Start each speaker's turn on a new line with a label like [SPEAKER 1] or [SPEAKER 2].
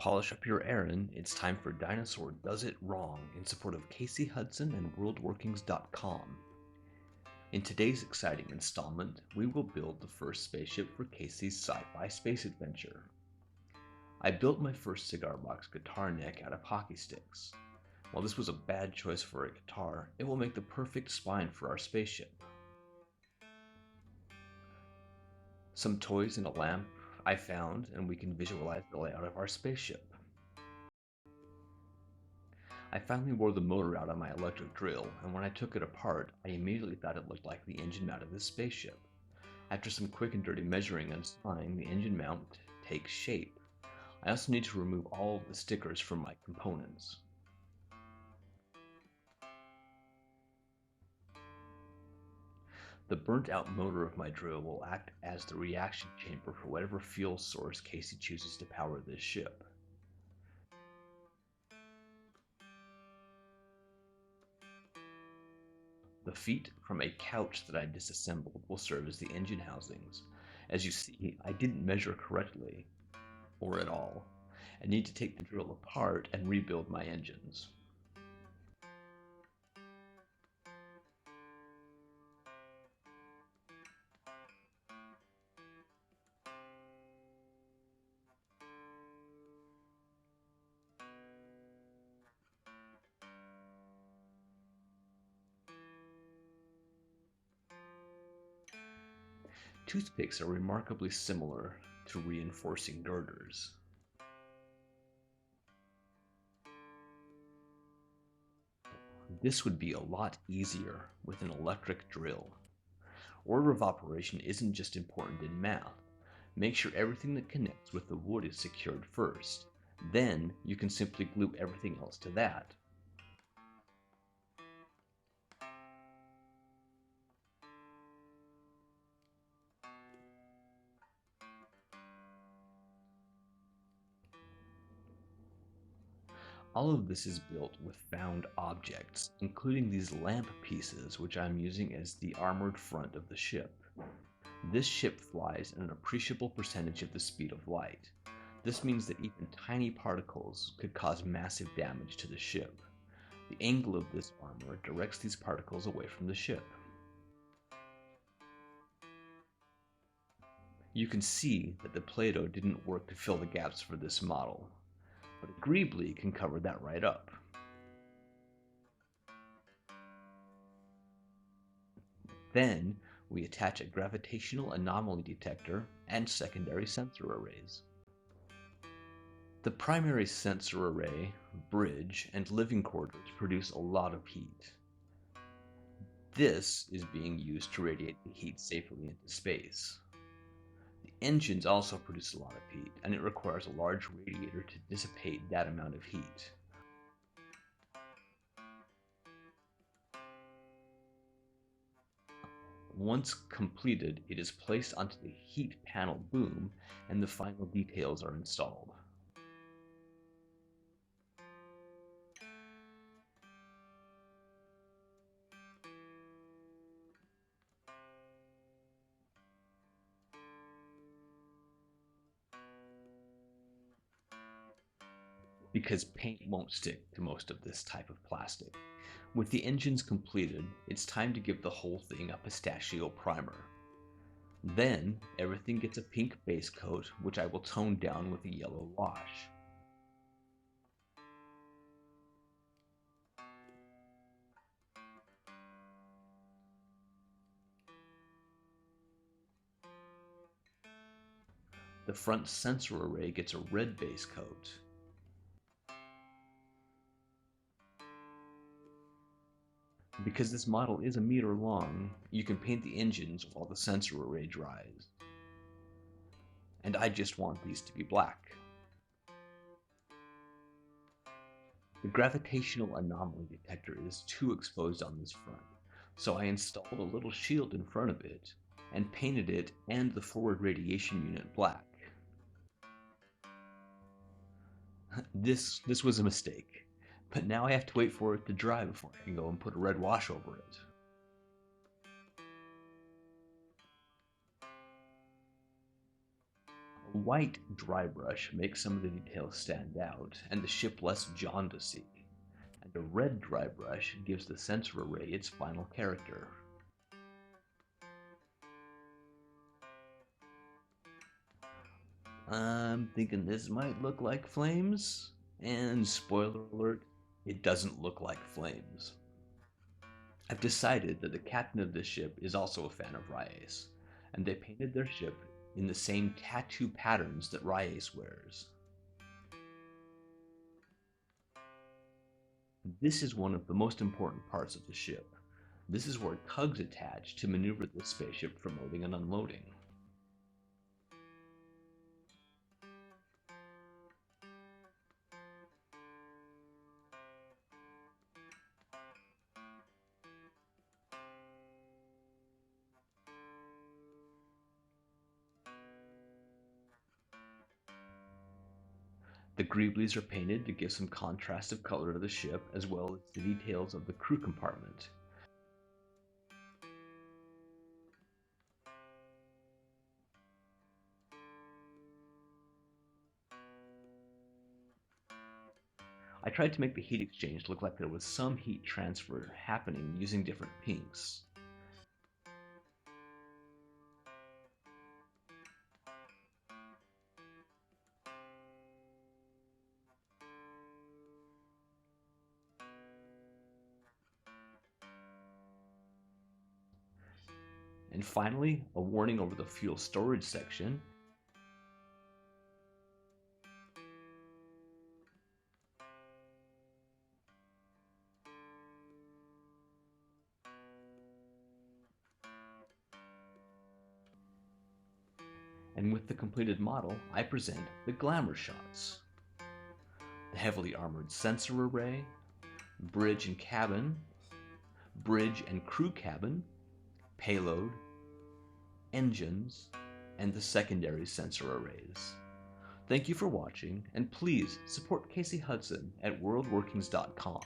[SPEAKER 1] Polish up your errand, it's time for Dinosaur Does It Wrong in support of Casey Hudson and WorldWorkings.com. In today's exciting installment, we will build the first spaceship for Casey's sci-fi space adventure. I built my first cigar box guitar neck out of hockey sticks. While this was a bad choice for a guitar, it will make the perfect spine for our spaceship. Some toys and a lamp I found, and we can visualize the layout of our spaceship. I finally wore the motor out on my electric drill, and when I took it apart, I immediately thought it looked like the engine mount of this spaceship. After some quick and dirty measuring and sawing, the engine mount takes shape. I also need to remove all of the stickers from my components. The burnt out motor of my drill will act as the reaction chamber for whatever fuel source Casey chooses to power this ship. The feet from a couch that I disassembled will serve as the engine housings. As you see, I didn't measure correctly, or at all. I need to take the drill apart and rebuild my engines. Toothpicks are remarkably similar to reinforcing girders. This would be a lot easier with an electric drill. Order of operation isn't just important in math. Make sure everything that connects with the wood is secured first. Then you can simply glue everything else to that. All of this is built with found objects, including these lamp pieces which I'm using as the armored front of the ship. This ship flies at an appreciable percentage of the speed of light. This means that even tiny particles could cause massive damage to the ship. The angle of this armor directs these particles away from the ship. You can see that the Play-Doh didn't work to fill the gaps for this model, but Greebly can cover that right up. Then we attach a gravitational anomaly detector and secondary sensor arrays. The primary sensor array, bridge, and living quarters produce a lot of heat. This is being used to radiate the heat safely into space. The engines also produce a lot of heat, and it requires a large radiator to dissipate that amount of heat. Once completed, it is placed onto the heat panel boom, and the final details are installed. Because paint won't stick to most of this type of plastic. With the engines completed, it's time to give the whole thing a pistachio primer. Then, everything gets a pink base coat, which I will tone down with a yellow wash. The front sensor array gets a red base coat. Because this model is a meter long, you can paint the engines while the sensor array dries. And I just want these to be black. The gravitational anomaly detector is too exposed on this front, so I installed a little shield in front of it and painted it and the forward radiation unit black. This was a mistake, but now I have to wait for it to dry before I can go and put a red wash over it. A white dry brush makes some of the details stand out and the ship less jaundicey, and a red dry brush gives the sensor array its final character. I'm thinking this might look like flames, and spoiler alert, it doesn't look like flames. I've decided that the captain of this ship is also a fan of Reyes, and they painted their ship in the same tattoo patterns that Reyes wears. This is one of the most important parts of the ship. This is where tugs attach to maneuver the spaceship for loading and unloading. The greeblies are painted to give some contrast of color to the ship, as well as the details of the crew compartment. I tried to make the heat exchange look like there was some heat transfer happening using different pinks. And finally, a warning over the fuel storage section. And with the completed model, I present the glamour shots. The heavily armored sensor array, bridge and cabin, bridge and crew cabin, payload, engines, and the secondary sensor arrays. Thank you for watching, and please support Casey Hudson at worldworkings.com.